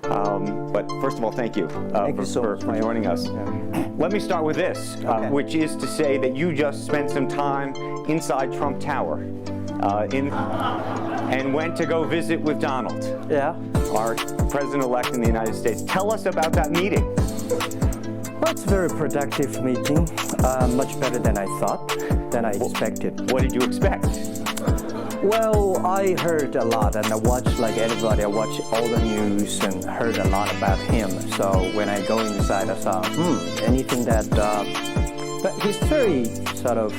But first of all, thank you, for joining us. Yeah. Let me start with this, which is to say that you just spent some time inside Trump Tower and went to go visit with Donald, our president-elect in the United States. Tell us about that meeting. Well, it's a very productive meeting, much better than I thought, than I expected. What did you expect? Well, I heard a lot, and I watched, like everybody, I watched all the news and heard a lot about him. So when I go inside, I thought, anything that, but he's very sort of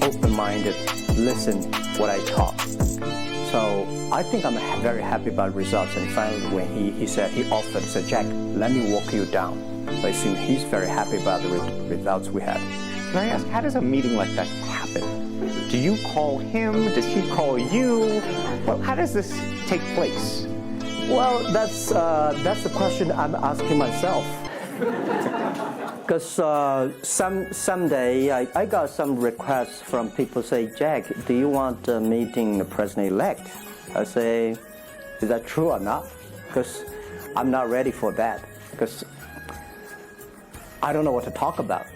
open-minded, listen what I talk. So I think I'm very happy about results. And finally, when he said, he said, Jack, let me walk you down. So I think he's very happy about the results we had. Can I ask, how does a meeting like that happen? Do you call him? Does he call you? Well, how does this take place? Well, that's the question I'm asking myself. Because someday I got some requests from people say, Jack, do you want a meeting the president-elect? I say, is that true or not? Because I'm not ready for that. Because I don't know what to talk about.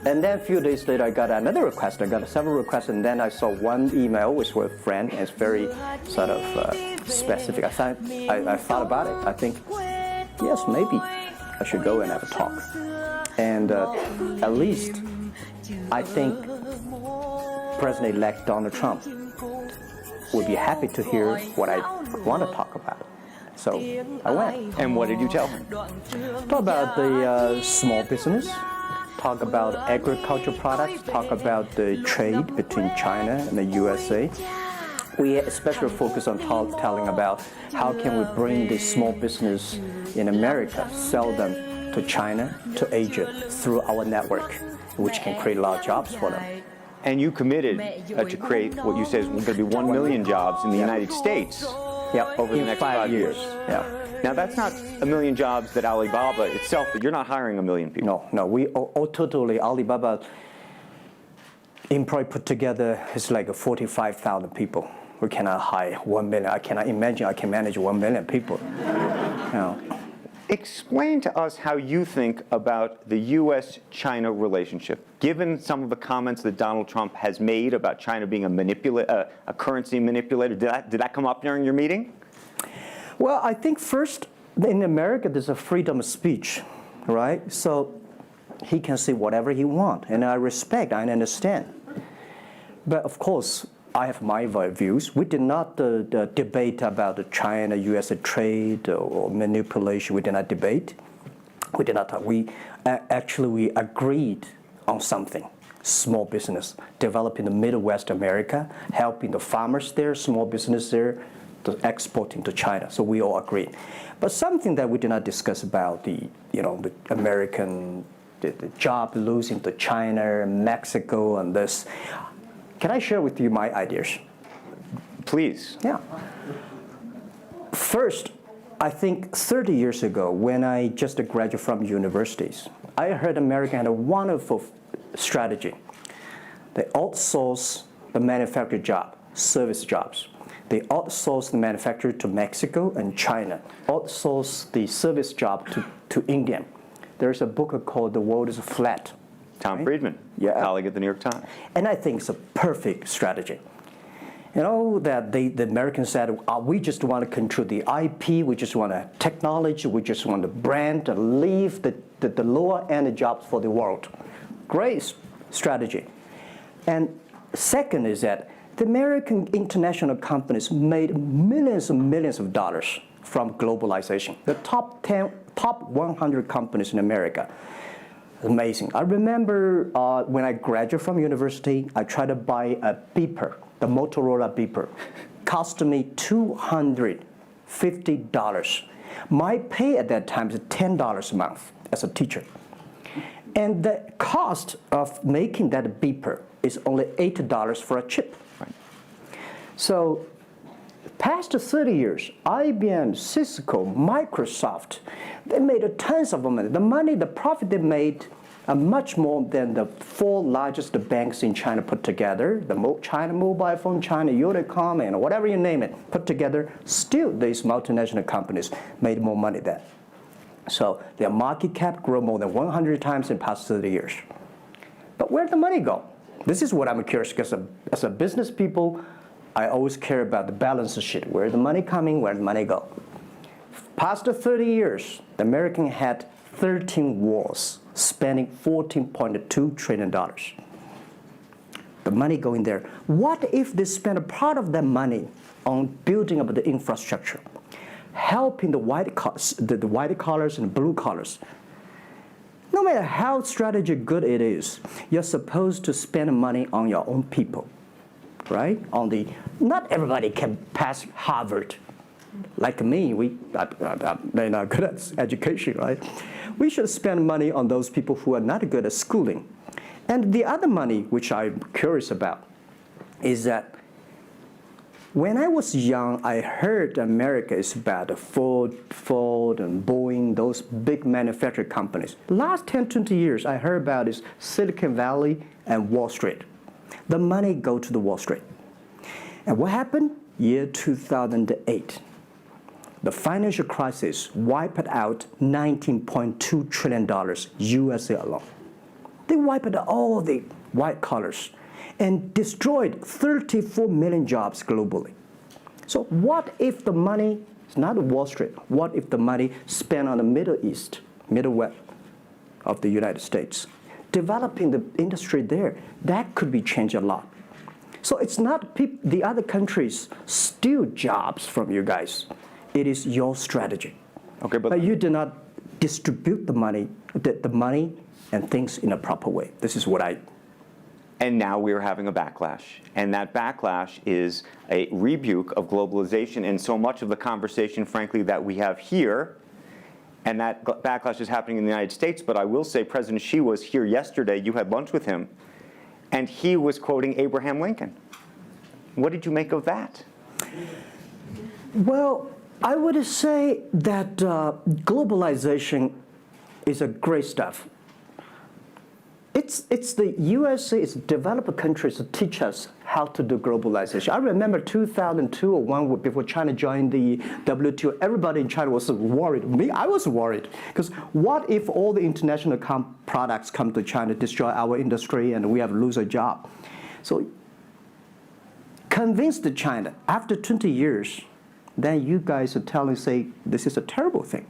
And then a few days later, I got another request. I got several requests, and then I saw one email with a friend, and it's very sort of specific. I thought about it. I think, yes, maybe I should go and have a talk. And at least I think President-elect Donald Trump would be happy to hear what I want to talk about. So I went. And what did you tell him? Talk about the small business. Talk about agricultural products, talk about the trade between China and the USA. We especially focus on telling about how can we bring the small business in America, sell them to China, to Asia, through our network, which can create a lot of jobs for them. And you committed to create what you say is going to be 1 million jobs in the United States over the next 5 years. Yeah. Now, that's not 1 million jobs that Alibaba itself, but you're not hiring 1 million people. No, we all totally, Alibaba employee put together is like 45,000 people. We cannot hire 1 million. I cannot imagine I can manage 1 million people. Explain to us how you think about the U.S.-China relationship, given some of the comments that Donald Trump has made about China being a currency manipulator. Did that come up during your meeting? Well, I think first, in America, there's a freedom of speech, right? So he can say whatever he wants, and I respect, I understand. But of course, I have my views. We did not debate about the China-US trade or manipulation. We did not debate. We did not talk. We agreed on something. Small business, developing the Midwest America, helping the farmers there, small business there, to exporting to China. So we all agreed. But something that we did not discuss about the American the job losing to China, Mexico, and this. Can I share with you my ideas? Please. Yeah. First, I think 30 years ago, when I just graduated from universities, I heard America had a wonderful strategy. They outsource the manufacturing job, service jobs. They outsource the manufacturer to Mexico and China, outsource the service job to India. There's a book called The World is Flat. Tom Friedman, colleague at the New York Times. And I think it's a perfect strategy. You know, that the Americans said, we just want to control the IP, we just want technology, we just want the brand, and leave the lower end jobs for the world. Great strategy. And second is that the American international companies made millions and millions of dollars from globalization. The top 100 companies in America. Amazing. I remember when I graduated from university, I tried to buy a beeper, the Motorola beeper. Cost me $250. My pay at that time is $10 a month as a teacher. And the cost of making that beeper is only $8 for a chip. So past 30 years, IBM, Cisco, Microsoft, they made tons of money. The profit they made much more than the 4 largest banks in China put together, the China Mobile Phone, China Unicom, and whatever you name it, put together, still these multinational companies made more money than. So their market cap grew more than 100 times in the past 30 years. But where'd the money go? This is what I'm curious, because as a business people, I always care about the balance sheet. Where's the money coming? Where'd the money go? Past the 30 years, the American had 13 wars, spending $14.2 trillion. The money going there. What if they spend a part of that money on building up the infrastructure, helping the white collars and the blue collars? No matter how strategy good it is, you're supposed to spend money on your own people, right? Not everybody can pass Harvard. Like me, they're not good at education, right? We should spend money on those people who are not good at schooling. And the other money, which I'm curious about, is that when I was young, I heard America is about Ford and Boeing, those big manufacturing companies. Last 10, 20 years, I heard about is Silicon Valley and Wall Street. The money go to the Wall Street. And what happened? Year 2008. The financial crisis wiped out $19.2 trillion USA alone. They wiped out all the white collars and destroyed 34 million jobs globally. So what if the money is not Wall Street? What if the money spent on the Middle East, Middle West of the United States, developing the industry there? That could be changed a lot. So it's not the other countries steal jobs from you guys. It is your strategy. Okay, but you do not distribute the money and things in a proper way. This is what I. And now we're having a backlash. And that backlash is a rebuke of globalization. And so much of the conversation, frankly, that we have here, and that backlash is happening in the United States. But I will say President Xi was here yesterday. You had lunch with him. And he was quoting Abraham Lincoln. What did you make of that? Well, I would say that globalization is a great stuff. It's the USA, it's developed countries to teach us how to do globalization. I remember 2002 or 1 before China joined the WTO, everybody in China was worried. Me, I was worried. Because what if all the international products come to China, destroy our industry, and we have to lose a job? So convinced China, after 20 years, then you guys are say, this is a terrible thing.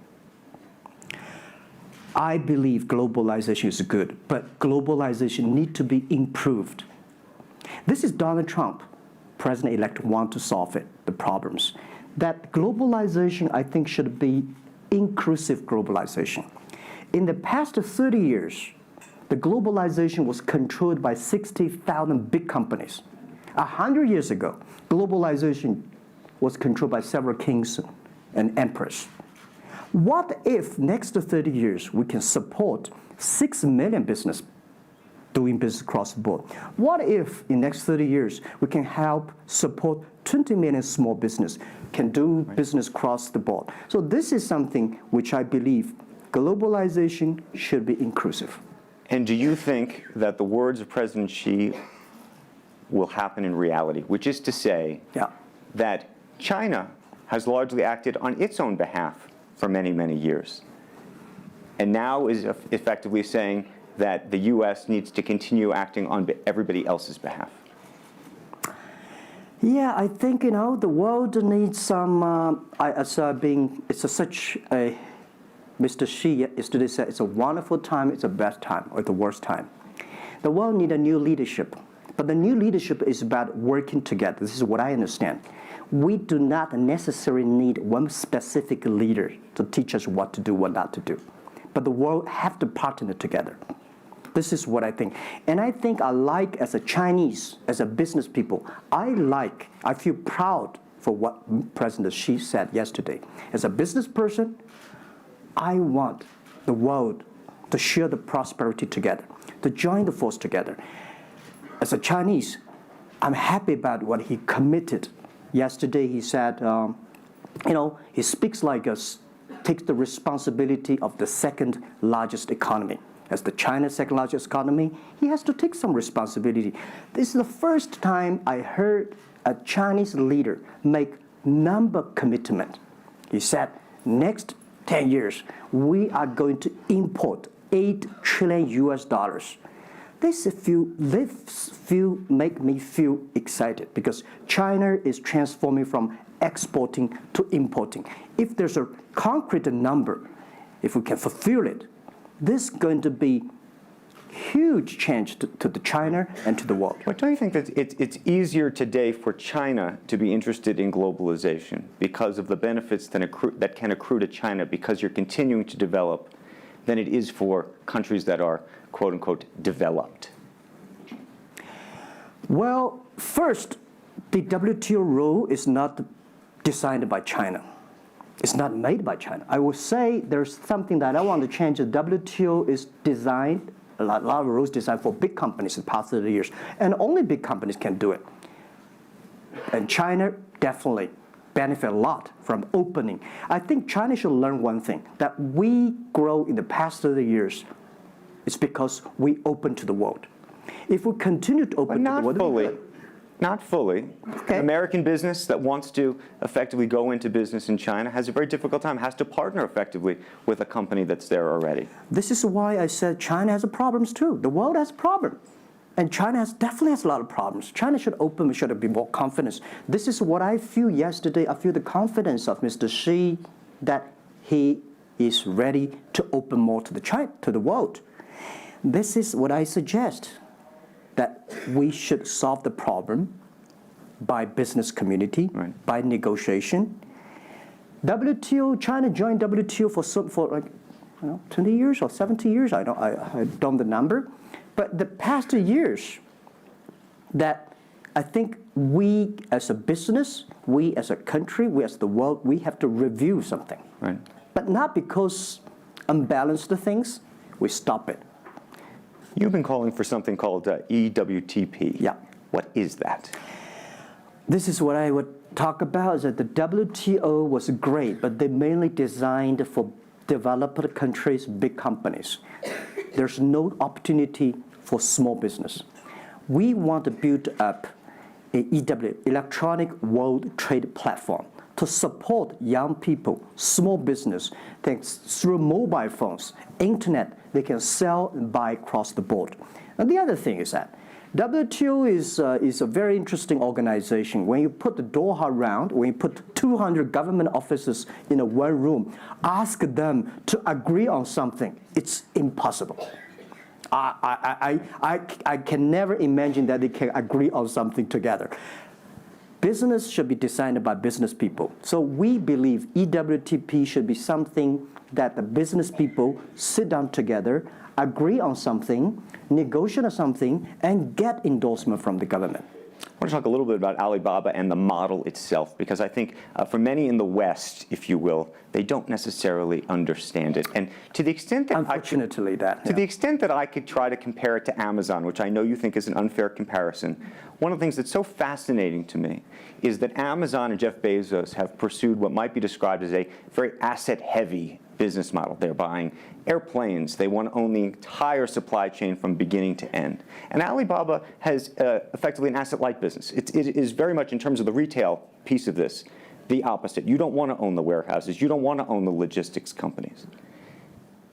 I believe globalization is good, but globalization needs to be improved. This is Donald Trump, President-elect, want to solve it, the problems. That globalization, I think, should be inclusive globalization. In the past 30 years, the globalization was controlled by 60,000 big companies. 100 years ago, globalization was controlled by several kings and emperors. What if next 30 years we can support 6 million business doing business across the board? What if in next 30 years we can help support 20 million small business can do business across the board? So this is something which I believe globalization should be inclusive. And do you think that the words of President Xi will happen in reality, which is to say that China has largely acted on its own behalf for many, many years, and now is effectively saying that the U.S. needs to continue acting on everybody else's behalf? Yeah, I think, the world needs some, Mr. Xi yesterday said, it's a wonderful time, it's a best time, or the worst time. The world needs a new leadership, but the new leadership is about working together. This is what I understand. We do not necessarily need one specific leader to teach us what to do, what not to do. But the world have to partner together. This is what I think. And I think as a Chinese, as a business people, I feel proud for what President Xi said yesterday. As a business person, I want the world to share the prosperity together, to join the force together. As a Chinese, I'm happy about what he committed. Yesterday he said, he speaks like us, takes the responsibility of the second largest economy. as the China's second largest economy, he has to take some responsibility. This is the first time I heard a Chinese leader make number commitment. He said, next 10 years, we are going to import 8 trillion US dollars. This make me feel excited because China is transforming from exporting to importing. If there's a concrete number, if we can fulfill it, this is going to be huge change to the China and to the world. But don't you think that it's easier today for China to be interested in globalization because of the benefits that can accrue to China because you're continuing to develop than it is for countries that are, quote unquote, developed? Well, first, the WTO rule is not designed by China. It's not made by China. I will say there's something that I want to change. The WTO is designed, a lot of rules designed for big companies in the past 30 years, and only big companies can do it. And China definitely benefit a lot from opening. I think China should learn one thing, that we grow in the past 30 years. It's because we open to the world. If we continue to open to the world, not fully. Okay. American business that wants to effectively go into business in China has a very difficult time, has to partner effectively with a company that's there already. This is why I said China has problems too. The world has problems. And China definitely has a lot of problems. China should open, we should be more confident. This is what I feel yesterday. I feel the confidence of Mr. Xi that he is ready to open more to the world. This is what I suggest, that we should solve the problem by business community, right, by negotiation. WTO, China joined WTO for like 20 years or 70 years. I don't know the number. But the past 2 years, that I think we as a business, we as a country, we as the world, we have to review something. Right. But not because unbalanced things, we stop it. You've been calling for something called EWTP. Yeah. What is that? This is what I would talk about, is that the WTO was great, but they mainly designed for developed countries, big companies. There's no opportunity for small business. We want to build up an electronic world trade platform to support young people, small business, thanks through mobile phones, internet, they can sell and buy across the board. And the other thing is that WTO is a very interesting organization. When you put the Doha round, when you put 200 government officers in a one room, ask them to agree on something, it's impossible. I can never imagine that they can agree on something together. Business should be designed by business people. So we believe EWTP should be something that the business people sit down together, agree on something, negotiate on something, and get endorsement from the government. I want to talk a little bit about Alibaba and the model itself, because I think for many in the West, if you will, they don't necessarily understand it. And to the extent that the extent that I could try to compare it to Amazon, which I know you think is an unfair comparison, one of the things that's so fascinating to me is that Amazon and Jeff Bezos have pursued what might be described as a very asset-heavy business model. They're buying airplanes. They want to own the entire supply chain from beginning to end. And Alibaba has effectively an asset-light business. It is very much, in terms of the retail piece of this, the opposite. You don't want to own the warehouses. You don't want to own the logistics companies.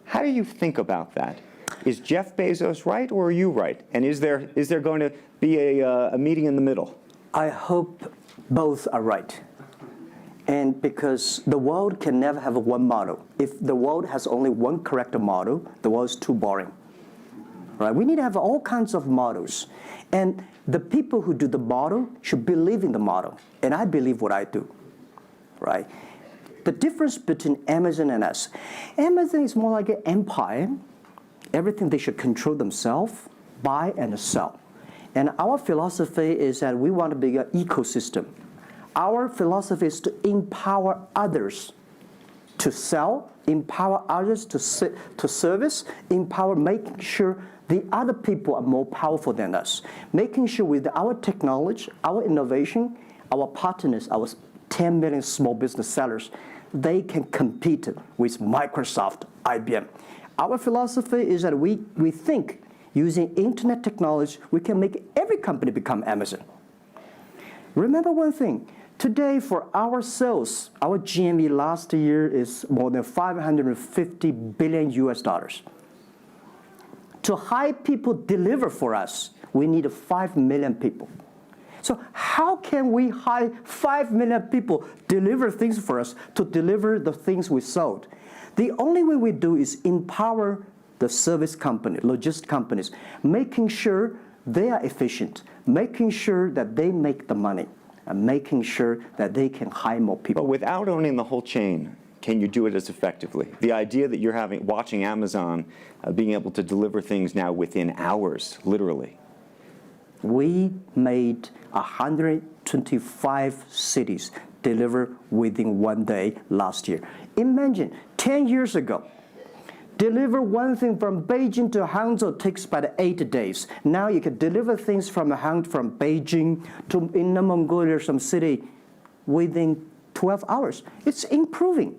How do you think about that? Is Jeff Bezos right, or are you right? And is there going to be a meeting in the middle? I hope both are right. And because the world can never have one model. If the world has only one correct model, the world is too boring. Right? We need to have all kinds of models. And the people who do the model should believe in the model. And I believe what I do. Right? The difference between Amazon and us, Amazon is more like an empire. Everything they should control themselves, buy and sell. And our philosophy is that we want to be an ecosystem. Our philosophy is to empower others to sell, empower others to service, making sure the other people are more powerful than us, making sure with our technology, our innovation, our partners, our 10 million small business sellers, they can compete with Microsoft, IBM. Our philosophy is that we think using internet technology, we can make every company become Amazon. Remember one thing. Today, for our sales, our GMV last year is more than 550 billion US dollars. To hire people deliver for us, we need 5 million people. So how can we hire 5 million people deliver things for us to deliver the things we sold? The only way we do is empower the service company, logistic companies, making sure they are efficient, making sure that they make the money, and making sure that they can hire more people. But without owning the whole chain, can you do it as effectively? The idea that you're watching Amazon being able to deliver things now within hours, literally. We made 125 cities deliver within 1 day last year. Imagine, 10 years ago, deliver one thing from Beijing to Hangzhou takes about 8 days. Now you can deliver things from Beijing to Inner Mongolia, some city, within 12 hours. It's improving.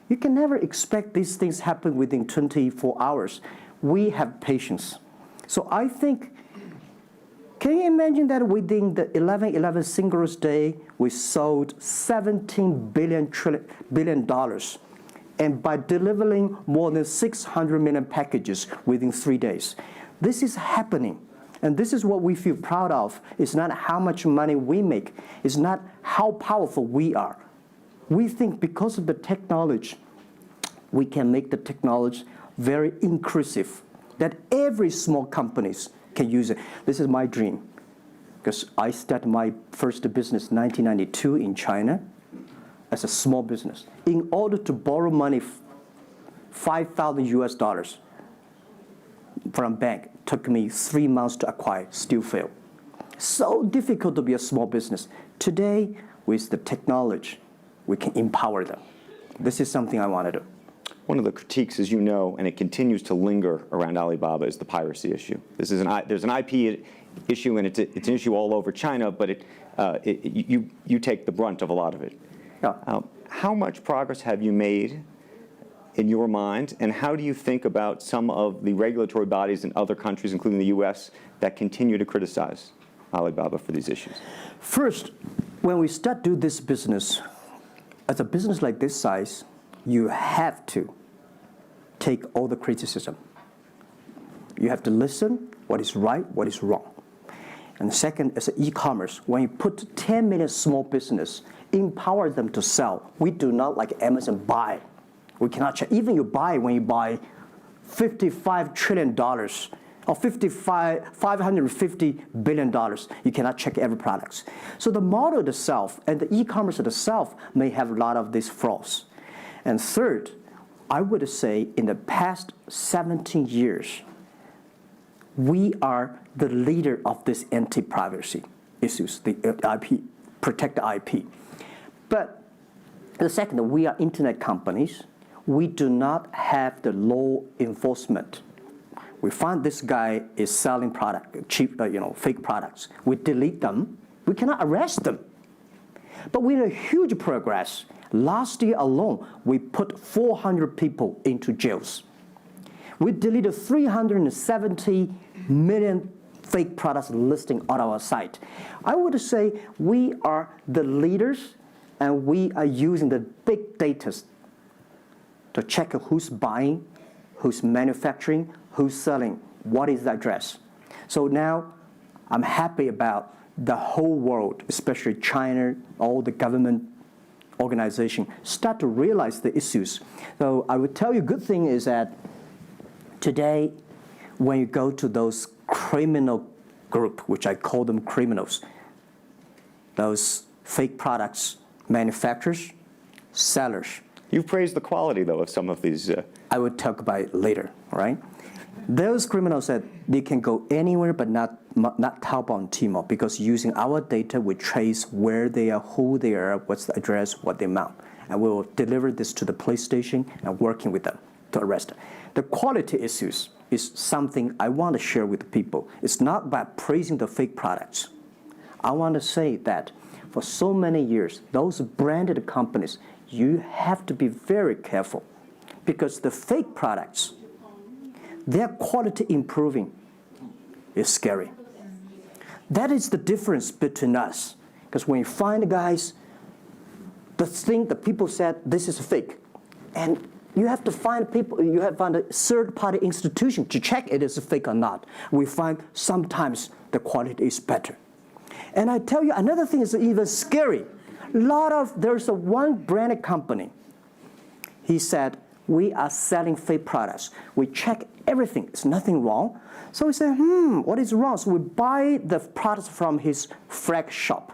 You can never expect these things happen within 24 hours. We have patience. So I think, can you imagine that within the 11/11 Singles Day, we sold $17 billion, and by delivering more than 600 million packages within 3 days. This is happening, and this is what we feel proud of. It's not how much money we make. It's not how powerful we are. We think because of the technology, we can make the technology very inclusive, that every small companies can use it. This is my dream, because I started my first business in 1992 in China as a small business. In order to borrow money, 5,000 US dollars from bank, took me 3 months to acquire, still failed. So difficult to be a small business. Today, with the technology, we can empower them. This is something I want to do. One of the critiques, as you know, and it continues to linger around Alibaba, is the piracy issue. There's an IP issue, and it's an issue all over China, but you take the brunt of a lot of it. Yeah. How much progress have you made in your mind, and how do you think about some of the regulatory bodies in other countries, including the US, that continue to criticize Alibaba for these issues? First, when we start do this business, as a business like this size, you have to take all the criticism. You have to listen what is right, what is wrong. And second, as an e-commerce, when you put 10 million small business, empower them to sell. We do not like Amazon buy. We cannot check. Even when you buy $55 trillion or $550 billion, you cannot check every product. So the model itself and the e-commerce itself may have a lot of these flaws. And third, I would say in the past 17 years, we are the leader of this anti-privacy issues, the IP, protect the IP. But the second, we are internet companies. We do not have the law enforcement. We find this guy is selling cheap, fake products. We delete them. We cannot arrest them. But we had a huge progress. Last year alone, we put 400 people into jails. We deleted 370 million fake products listing on our site. I would say we are the leaders, and we are using the big data to check who's buying, who's manufacturing, who's selling, what is the address. So now I'm happy about the whole world, especially China, all the government organization, start to realize the issues. So I would tell you, good thing is that today, when you go to those criminal group, which I call them criminals, those fake products manufacturers, sellers. You've praised the quality, though, of some of these. I would talk about it later, right? Those criminals said they can go anywhere but not Taobao and Tmall, because using our data, we trace where they are, who they are, what's the address, what the amount. And we will deliver this to the police station and working with them to arrest them. The quality issues is something I want to share with people. It's not about praising the fake products. I want to say that for so many years, those branded companies, you have to be very careful, because the fake products their quality improving is scary. That is the difference between us. Because when you find the guys, the people said this is fake. And you have to find people, you have to find a third-party institution to check it is fake or not. We find sometimes the quality is better. And I tell you, another thing is even scary. There's one branded company. He said, we are selling fake products. We check everything, there's nothing wrong. So we say, what is wrong? So we buy the products from his flag shop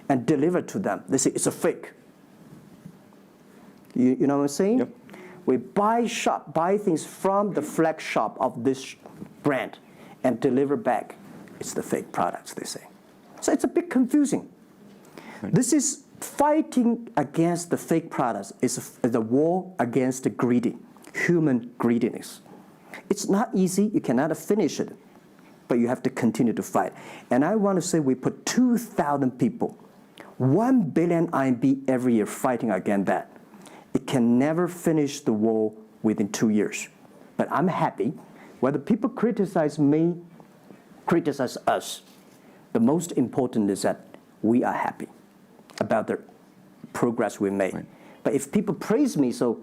and deliver to them. They say, it's a fake. You know what I'm saying? Yep. We buy things from the flag shop of this brand and deliver back. It's the fake products, they say. So it's a bit confusing. Right. This is fighting against the fake products. Is the war against the human greediness. It's not easy. You cannot finish it, but you have to continue to fight. And I want to say we put 2,000 people, 1 billion RMB every year fighting against that. It can never finish the war within 2 years. But I'm happy. Whether people criticize me, criticize us, the most important is that we are happy about the progress we made. Right. But if people praise me, so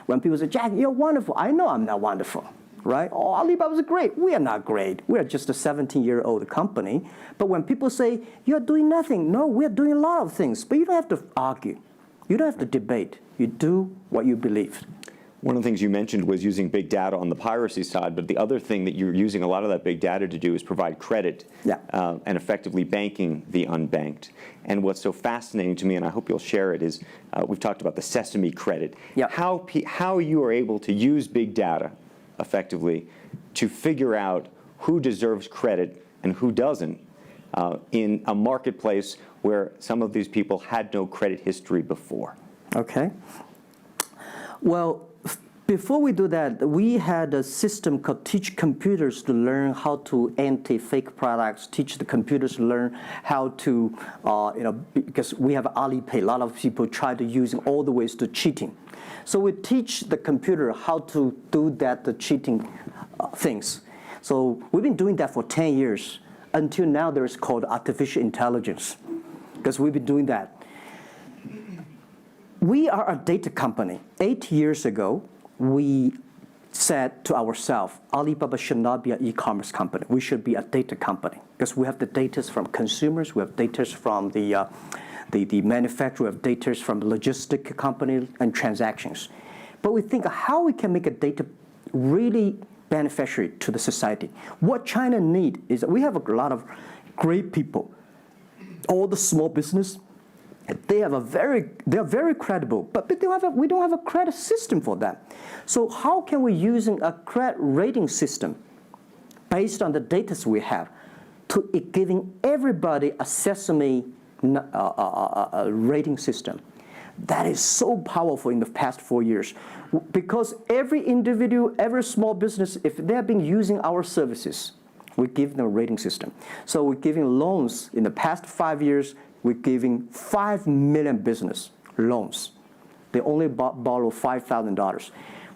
when people say, Jack, you're wonderful, I know I'm not wonderful, right? Oh, Alibaba's great. We are not great. We are just a 17-year-old company. But when people say, you're doing nothing, no, we are doing a lot of things. But you don't have to argue. You don't have to debate. You do what you believe. One of the things you mentioned was using big data on the piracy side, but the other thing that you're using a lot of that big data to do is provide credit and effectively banking the unbanked. And what's so fascinating to me, and I hope you'll share it, is we've talked about the Sesame credit. Yep. How you are able to use big data effectively to figure out who deserves credit and who doesn't in a marketplace where some of these people had no credit history before. Okay. Well, before we do that, we had a system called Teach Computers to learn how to anti-fake products, teach the computers to learn how to, because we have Alipay, a lot of people try to use all the ways to cheating. So we teach the computer how to do that, the cheating things. So we've been doing that for 10 years. Until now, there's called artificial intelligence, because we've been doing that. We are a data company. 8 years ago, we said to ourselves, Alibaba should not be an e-commerce company. We should be a data company, because we have the data from consumers, we have data from the manufacturer, we have data from the logistic company and transactions. But we think how we can make a data really beneficiary to the society. What China needs is that we have a lot of great people. All the small business, they are very credible, but we don't have a credit system for them. So how can we using a credit rating system based on the data we have to giving everybody a Sesame rating system? That is so powerful in the past 4 years, because every individual, every small business, if they have been using our services, we give them a rating system. So we're giving loans in the past 5 years. We're giving 5 million business loans. They only borrow $5,000.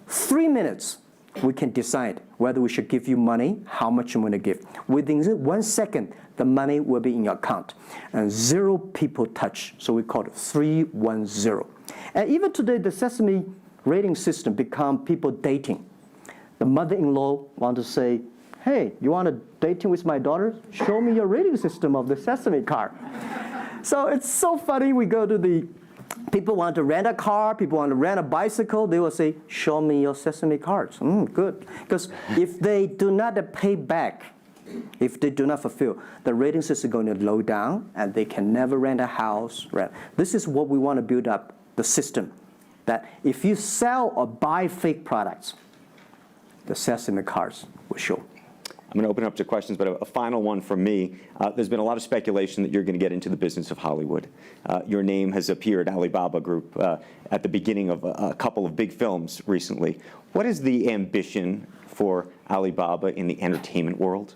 3 minutes, we can decide whether we should give you money, how much you want to give. Within 1 second, the money will be in your account. And 0 people touch, so we call it 310. And even today, the Sesame rating system become people dating. The mother-in-law want to say, hey, you want to dating with my daughter? Show me your rating system of the Sesame card. So it's so funny. We go to people want to rent a car, people want to rent a bicycle. They will say, show me your Sesame cards. Good. Because if they do not pay back, if they do not fulfill, the rating system is going to low down, and they can never rent a house. This is what we want to build up, the system, that if you sell or buy fake products, the Sesame cards will show. I'm going to open up to questions, but a final one from me. There's been a lot of speculation that you're going to get into the business of Hollywood. Your name has appeared, Alibaba Group, at the beginning of a couple of big films recently. What is the ambition for Alibaba in the entertainment world?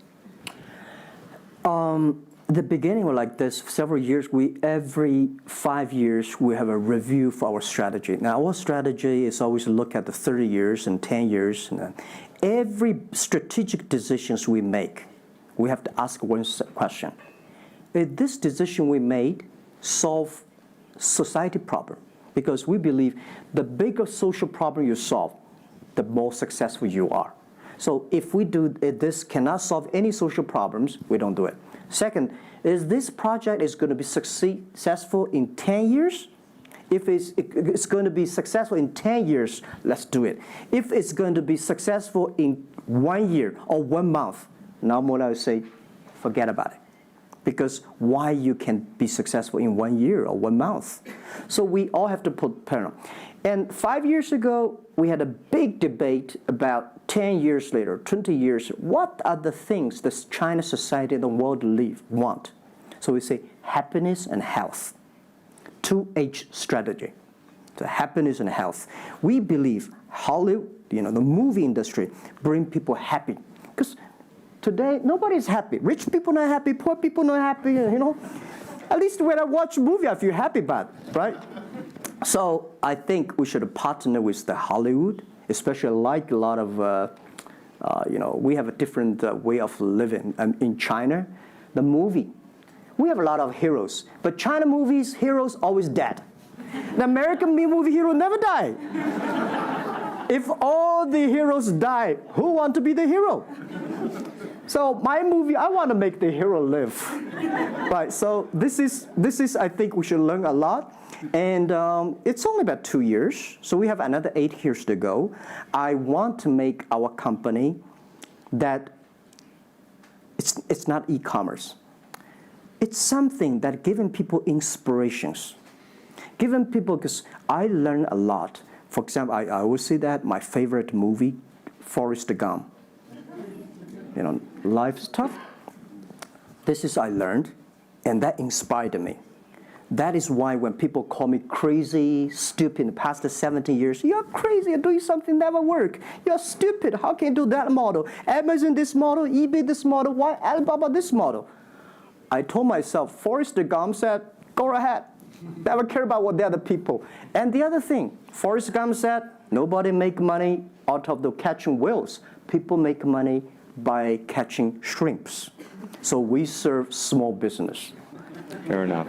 the beginning was like this. Several years, every 5 years we have a review for our strategy. Now our strategy is always to look at the 30 years and 10 years. And every strategic decisions we make, we have to ask one question: did this decision we made solve society problem? Because we believe the bigger social problem you solve, the more successful you are. So if this cannot solve any social problems, we don't do it. Second, is this project is going to be successful in 10 years? If it's going to be successful in 10 years, let's do it. If it's going to be successful in 1 year or 1 month, now more I would say, forget about it. Because why you can be successful in 1 year or 1 month? So we all have to put parallel. And 5 years ago, we had a big debate about 10 years later, 20 years, what are the things that China society and the world want? So we say happiness and health. 2H strategy. So happiness and health. We believe Hollywood, the movie industry, bring people happy. Because today, nobody's happy. Rich people not happy, poor people not happy, At least when I watch a movie, I feel happy about it, right? So I think we should partner with the Hollywood, especially like a lot of, we have a different way of living. In China, the movie, we have a lot of heroes. But China movies, heroes always dead. The American movie hero never die. If all the heroes die, who want to be the hero? So my movie, I want to make the hero live, right? So this is I think we should learn a lot, and it's only about 2 years, so we have another 8 years to go. I want to make our company that it's not e-commerce. It's something that giving people inspirations, giving people, because I learn a lot. For example, I always say that my favorite movie, Forrest Gump. Life's tough. This is I learned, and that inspired me. That is why when people call me crazy, stupid in the past 17 years, you're crazy, you're doing something never work. You're stupid, how can you do that model? Amazon this model, eBay this model, why Alibaba this model? I told myself, Forrest Gump said, go ahead. Never care about what the other people. And the other thing, Forrest Gump said, nobody make money out of the catching whales. People make money by catching shrimps. So we serve small business. Fair enough.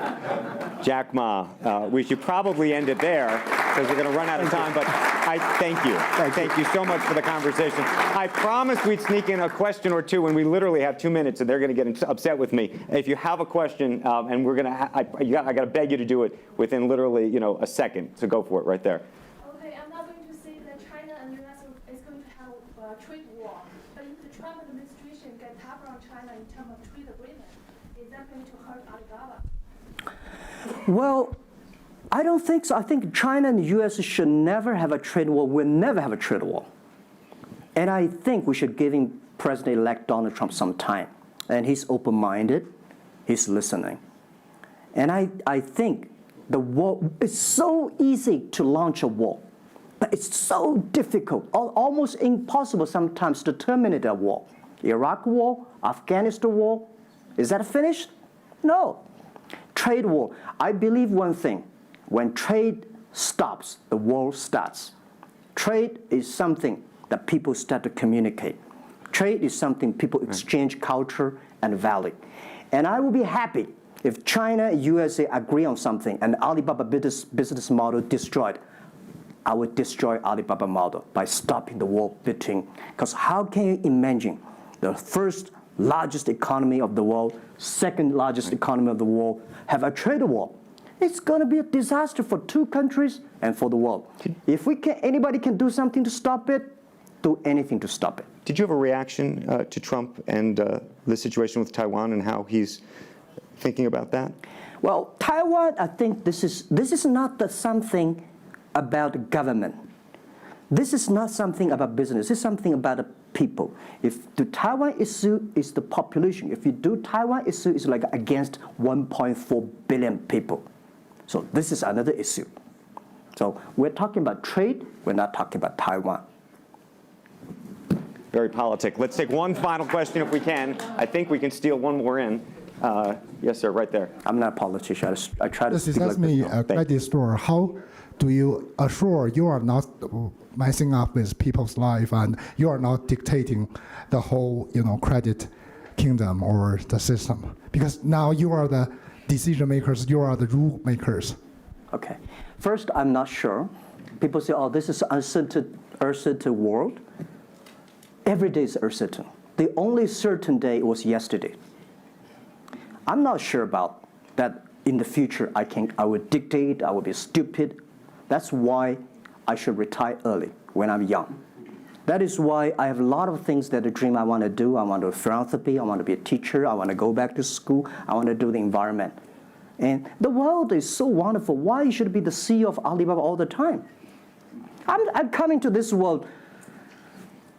Jack Ma, we should probably end it there because we're going to run out of time, but I thank you. Thank you so much for the conversation. I promised we'd sneak in a question or two, and we literally have 2 minutes, and they're going to get upset with me. If you have a question, and we're going to, I got to beg you to do it within literally, a second. So go for it right there. Okay, I'm not going to say that China and the US is going to have a trade war, but if the Trump administration get tougher on China in terms of trade agreement, is that going to hurt Alibaba? Well, I don't think so. I think China and the US should never have a trade war. We'll never have a trade war. And I think we should give President-elect Donald Trump some time. And he's open-minded. He's listening. And I think the war, it's so easy to launch a war. But it's so difficult, almost impossible sometimes to terminate a war. Iraq war, Afghanistan war, is that finished? No. Trade war. I believe one thing. When trade stops, the war starts. Trade is something that people start to communicate. Trade is something people exchange culture and value. And I will be happy if China and USA agree on something and Alibaba business model destroyed. I would destroy Alibaba model by stopping the war between. Because how can you imagine the first largest economy of the world, second largest economy of the world, have a trade war? It's going to be a disaster for two countries and for the world. If anybody can do something to stop it, do anything to stop it. Did you have a reaction to Trump and the situation with Taiwan and how he's thinking about that? Well, Taiwan, I think this is not something about government. This is not something about business. This is something about the people. If the Taiwan issue is the population, if you do Taiwan issue, it's like against 1.4 billion people. So this is another issue. So we're talking about trade. We're not talking about Taiwan. Very politic. Let's take one final question if we can. I think we can steal one more in. Yes, sir, right there. I'm not a politician. I try to This speak is like me, this. a credit store. How do you assure you are not messing up with people's life and you are not dictating the whole, credit kingdom or the system? Because now you are the decision makers, you are the rule makers. Okay. First, I'm not sure. People say, oh, this is uncertain world. Every day is uncertain. The only certain day was yesterday. I'm not sure about that in the future I will dictate, I will be stupid. That's why I should retire early when I'm young. That is why I have a lot of things that I dream I want to do. I want to do philanthropy, I want to be a teacher, I want to go back to school, I want to do the environment. And the world is so wonderful. Why should I be the CEO of Alibaba all the time? I'm coming to this world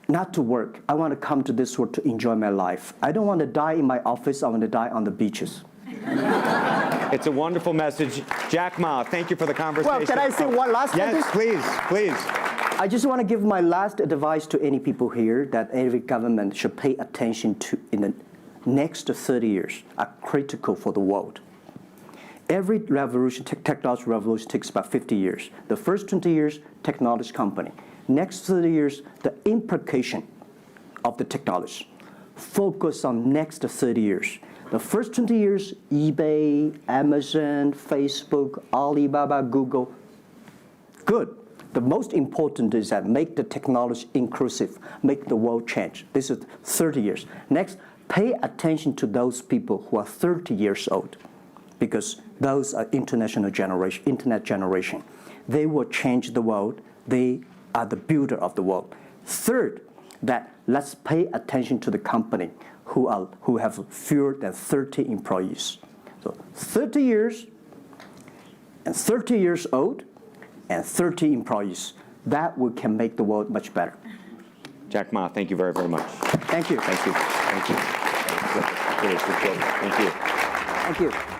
not to work. I want to come to this world to enjoy my life. I don't want to die in my office. I want to die on the beaches. It's a wonderful message. Jack Ma, thank you for the conversation. Well, can I say one last Yes, sentence? please. I just want to give my last advice to any people here that every government should pay attention to in the next 30 years are critical for the world. Every revolution, technology revolution takes about 50 years. The first 20 years, technology company. Next 30 years, the implication of the technology. Focus on next 30 years. The first 20 years, eBay, Amazon, Facebook, Alibaba, Google, good. The most important is that make the technology inclusive, make the world change. This is 30 years. Next, pay attention to those people who are 30 years old, because those are internet generation. They will change the world. They are the builder of the world. Third, that let's pay attention to the company who have fewer than 30 employees. So 30 years and 30 years old and 30 employees. That can make the world much better. Jack Ma, thank you very, very much. Thank you. Thank you. Thank you. Really appreciate it. Thank you. Thank you.